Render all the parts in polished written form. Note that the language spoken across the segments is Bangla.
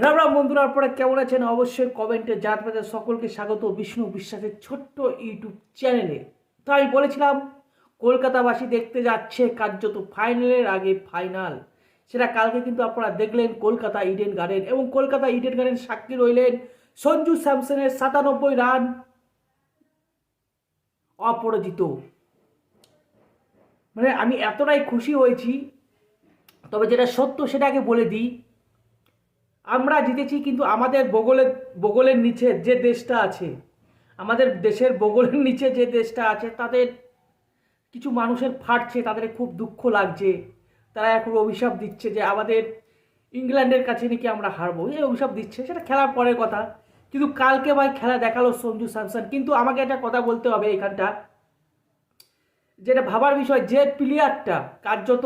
রাম রাম বন্ধুরা, আপনারা কেমন আছেন? অবশ্যই কমেন্টে জানাতে। সকলকে স্বাগত বিষ্ণু বিশ্বাসের ছোট্ট ইউটিউব চ্যানেলে। তো আমি বলেছিলাম কলকাতাবাসী দেখতে যাচ্ছে কার্যত ফাইনালের আগে ফাইনাল। সেটা কালকে কিন্তু আপনারা দেখলেন কলকাতা ইডেন গার্ডেন, এবং কলকাতা ইডেন গার্ডেন সাক্ষী রইলেন সঞ্জু স্যামসনের 97 রান অপরাজিত। মানে আমি এতটাই খুশি হয়েছি। তবে যেটা সত্য সেটাকে বলে দিই, আমরা জিতেছি, কিন্তু আমাদের বগলের নিচে যে দেশটা আছে, আমাদের দেশের বগলের নিচে যে দেশটা আছে, তাদের কিছু মানুষের ফাটছে, তাদের খুব দুঃখ লাগছে। তারা এখন অভিশাপ দিচ্ছে যে আমাদের ইংল্যান্ডের কাছে নাকি আমরা হারবো, এই অভিশাপ দিচ্ছে। সেটা খেলার পরের কথা, কিন্তু কালকে ভাই খেলা দেখালো সঞ্জু স্যামসন। কিন্তু আমাকে একটা কথা বলতে হবে এখানটা, যেটা ভাবার বিষয়, যে প্লেয়ারটা কার্যত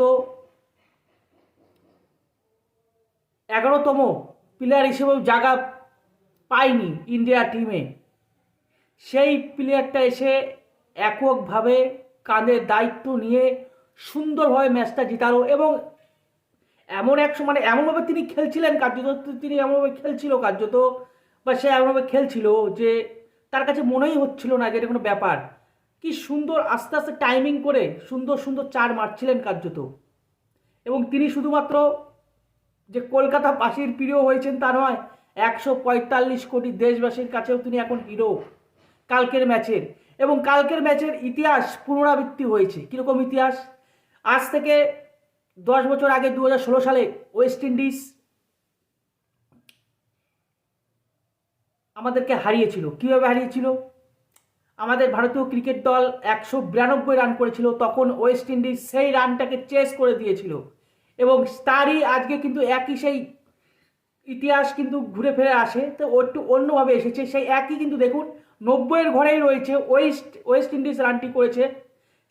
11তম প্লেয়ার হিসেবেও জায়গা পায়নি ইন্ডিয়া টিমে, সেই প্লেয়ারটা এসে এককভাবে কাঁধে দায়িত্ব নিয়ে সুন্দরভাবে ম্যাচটা জিতালো। এবং এমন এক সময়, মানে এমনভাবে তিনি খেলছিলেন কার্যত, তিনি এমনভাবে খেলছিল কার্যত, বা সে এমনভাবে খেলছিল যে তার কাছে মনেই হচ্ছিল না যে এটা কোনো ব্যাপার। কি সুন্দর আস্তে আস্তে টাইমিং করে সুন্দর সুন্দর চার মারছিলেন কার্যত। এবং তিনি শুধুমাত্র যে কলকাতাবাসীর প্রিয় হয়েছেন তা নয়, 145 কোটি দেশবাসীর কাছেও তিনি এখন হিরো কালকের ম্যাচের। এবং কালকের ম্যাচের ইতিহাস পুনরাবৃত্তি হয়েছে। কীরকম ইতিহাস? আজ থেকে 10 বছর আগে 2016 সালে ওয়েস্ট ইন্ডিজ আমাদেরকে হারিয়েছিল। কীভাবে হারিয়েছিল? আমাদের ভারতীয় ক্রিকেট দল 192 রান করেছিল, তখন ওয়েস্ট ইন্ডিজ সেই রানটাকে চেস করে দিয়েছিল। এবং তারই আজকে কিন্তু একই সেই ইতিহাস কিন্তু ঘুরে ফিরে আসে, তো একটু অন্যভাবে এসেছে। সেই একই কিন্তু দেখুন 90-এর ঘরেই রয়েছে। ওয়েস্ট ইন্ডিজ রানটি করেছে,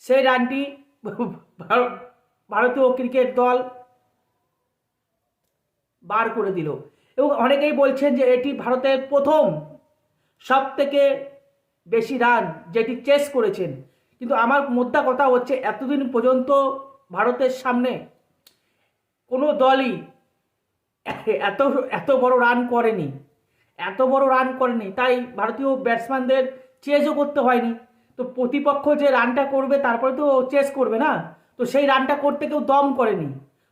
সেই রানটি ভারতীয় ক্রিকেট দল বার করে দিল। এবং অনেকেই বলছেন যে এটি ভারতের প্রথম সব থেকে বেশি রান যেটি চেস করেছেন। কিন্তু আমার মোদ্দা কথা হচ্ছে, এতদিন পর্যন্ত ভারতের সামনে কোনো দলই এত এত বড় রান করেনি, এত বড় রান করেনি। তাই ভারতীয় ব্যাটসম্যানদের চেজও করতে হয়নি। তো প্রতিপক্ষ যে রানটা করবে তারপরে তো চেস করবে না, তো সেই রানটা করতে কেউ দম করেনি।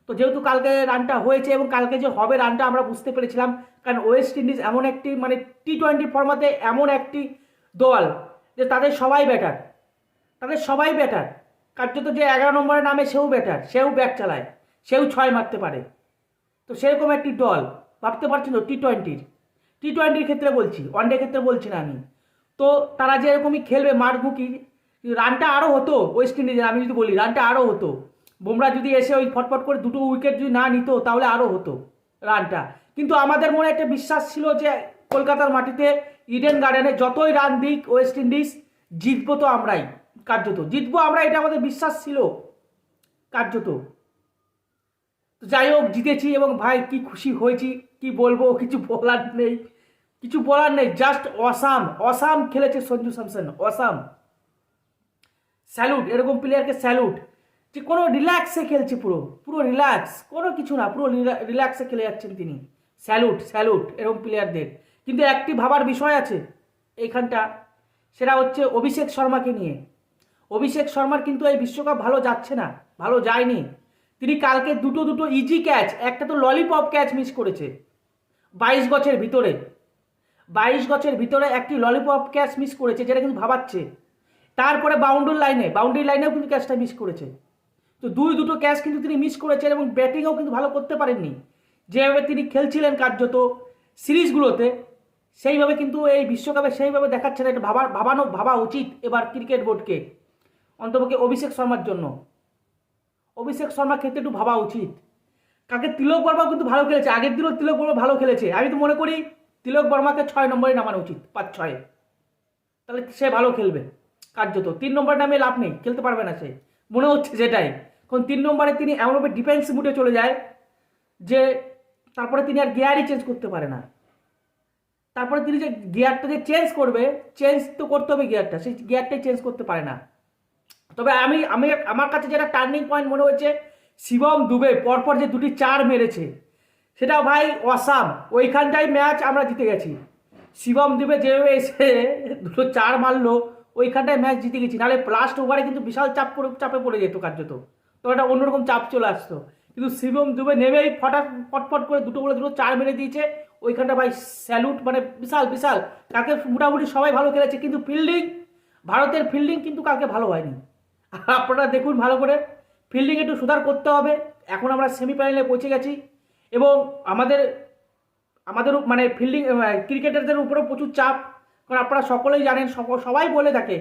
তো যেহেতু কালকে রানটা হয়েছে, এবং কালকে যে হবে রানটা আমরা বুঝতে পেরেছিলাম, কারণ ওয়েস্ট ইন্ডিজ এমন একটি, মানে T20 ফর্মাতে এমন একটি দল যে তাদের সবাই ব্যাটার, তাদের সবাই ব্যাটার। কার্যত যে 11 নম্বরে নামে সেও ব্যাটার, সেও ব্যাট চালায়, সেও 6 মারতে পারে। তো সেরকম একটি দল, ভাবতে পারছেন তো? টি টোয়েন্টির ক্ষেত্রে বলছি, ওয়ানডে ক্ষেত্রে বলছি না আমি। তো তারা যে এরকমই খেলবে মারমুখী, রানটা আরও হতো ওয়েস্ট ইন্ডিজের। আমি যদি বলি রানটা আরও হতো, বুমরা যদি এসে ওই ফটফট করে 2টো উইকেট যদি না নিত, তাহলে আরও হতো রানটা। কিন্তু আমাদের মনে একটা বিশ্বাস ছিল যে কলকাতার মাটিতে ইডেন গার্ডেনে যতই রান দিক ওয়েস্ট ইন্ডিজ, জিতবো তো আমরাই, কার্যত জিতবো আমরা, এটা আমাদের বিশ্বাস ছিল কার্যত। তো যাই হোক, জিতেছি এবং ভাই কি খুশি হয়েছি, কি বলবো, কিছু বলার নেই, কিছু বলার নেই। জাস্ট অসাম, অসাম খেলেছে সঞ্জু স্যামসন, অসাম। স্যালুট, এরকম প্লেয়ারকে স্যালুট, যে কোনো রিল্যাক্সে খেলছে, পুরো পুরো রিল্যাক্স, কোনো কিছু না, পুরো রিল্যাক্সে খেলে যাচ্ছেন তিনি। স্যালুট, স্যালুট এরকম প্লেয়ারদের। কিন্তু একটি ভাবার বিষয় আছে এইখানটা, সেটা হচ্ছে অভিষেক শর্মাকে নিয়ে। অভিষেক শর্মার কিন্তু এই বিশ্বকাপ ভালো যাচ্ছে না, ভালো যায়নি। তিনি কালকে দুটো দুটো ইজি ক্যাচ, একটা তো ললিপপ ক্যাচ মিস করেছে 22 গজের ভিতরে, 22 গজের ভিতরে একটি ললিপপ ক্যাচ মিস করেছে, যেটা কিন্তু ভাবাচ্ছে। তারপরে বাউন্ডারি লাইনেও কিন্তু ক্যাচটা মিস করেছে। তো দুটো ক্যাচ কিন্তু তিনি মিস করেছেন, এবং ব্যাটিংও কিন্তু ভালো করতে পারেননি। যেভাবে তিনি খেলছিলেন কার্যত সিরিজগুলোতে, সেইভাবে কিন্তু এই বিশ্বকাপে সেইভাবে দেখাচ্ছে না। এটা ভাবা উচিত এবার ক্রিকেট বোর্ডকে, অন্তপক্ষে অভিষেক শর্মার জন্য। অভিষেক শর্মার ক্ষেত্রে একটু ভাবা উচিত। কাকে তিলক বর্মাও কিন্তু ভালো খেলেছে, আগের দিনও তিলক বর্মা ভালো খেলেছে। আমি তো মনে করি তিলক বর্মাকে 6 নম্বরে নামানো উচিত, 5-6, তাহলে সে ভালো খেলবে কার্যত। 3 নম্বরে নামে লাভ নেই, খেলতে পারবে না সে, মনে হচ্ছে যেটাই। কারণ 3 নম্বরে তিনি এমনভাবে ডিফেন্স মুডে চলে যায় যে তারপরে তিনি আর গিয়ারই চেঞ্জ করতে পারে না। তারপরে তিনি যে গিয়ারটা যে চেঞ্জ করবে, চেঞ্জ তো করতে হবে গিয়ারটা, সেই গিয়ারটাই চেঞ্জ করতে পারে না। তবে আমি আমি আমার কাছে যেটা টার্নিং পয়েন্ট মনে হচ্ছে, শিবম দুবে পরপর যে দুটি চার মেরেছে, সেটাও ভাই অসাম, ওইখানটাই ম্যাচ আমরা জিতে গেছি। শিবম দুবে যেভাবে এসে দুটো চার মারলো, ওইখানটায় ম্যাচ জিতে গেছি। নাহলে লাস্ট ওভারে কিন্তু বিশাল চাপে পড়ে যেত কার্যত, তো একটা অন্যরকম চাপ চলে আসতো। কিন্তু শিবম দুবে নেমেই ফটফট করে দুটো বলে দুটো চার মেরে দিয়েছে। ওইখানটা ভাই স্যালুট, মানে বিশাল বিশাল। কালকে মোটামুটি সবাই ভালো খেলেছে, কিন্তু ফিল্ডিং, ভারতের ফিল্ডিং কিন্তু কালকে ভালো হয়নি। আপনারা দেখুন ভালো করে, ফিল্ডিং একটু সুধার করতে হবে। এখন আমরা সেমিফাইনালে পৌঁছে গেছি এবং আমাদের আমাদের মানে ফিল্ডিং ক্রিকেটারদের উপরেও প্রচুর চাপ। কারণ আপনারা সকলেই জানেন, সবাই বলে থাকে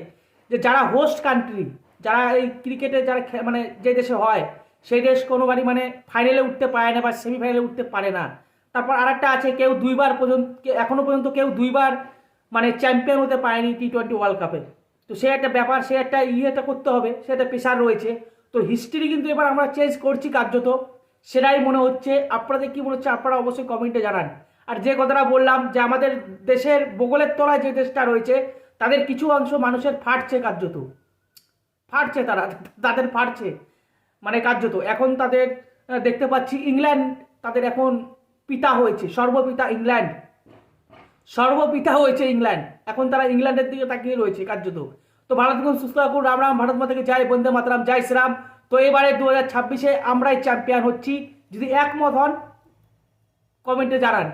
যে যারা হোস্ট কান্ট্রি, যারা এই ক্রিকেটে যারা মানে যে দেশে হয়, সেই দেশ কোনোবারই মানে ফাইনালে উঠতে পারে না বা সেমিফাইনালে উঠতে পারে না। তারপর আরেকটা আছে, কেউ দুইবার পর্যন্ত, এখনো পর্যন্ত কেউ দুইবার মানে চ্যাম্পিয়ন হতে পারেনি T20 ওয়ার্ল্ড কাপে। তো সে একটা ব্যাপার, সে একটা ইয়েটা করতে হবে, সে একটা প্রেশার রয়েছে। তো হিস্ট্রি কিন্তু এবার আমরা চেঞ্জ করছি কার্যত, সেটাই মনে হচ্ছে। আপনাদের কি মনে হচ্ছে আপনারা অবশ্যই কমেন্টে জানান। আর যে কথাটা বললাম যে আমাদের দেশের বগলের তলায় যে দেশটা রয়েছে, তাদের কিছু অংশ মানুষের ফাটছে কার্যত, ফাটছে, তাদের ফাটছে মানে কার্যত। এখন তাদের দেখতে পাচ্ছি ইংল্যান্ড তাদের এখন পিতা হয়েছে, সর্বপিতা ইংল্যান্ড, সর্বপিতা হয়েছে ইংল্যান্ড। এখন তারা ইংল্যান্ডের দিকে তাকিয়ে রয়েছে কার্যত। তো ভারত এখন সুস্থ থাকুন, রাম রাম, ভারত মাতাকে জয়, বন্দে মাতরম, জয় শ্রীরাম। তো এবারে 2026-এ আমরাই চ্যাম্পিয়ন হচ্ছি। যদি একমত হন কমেন্টে জানান।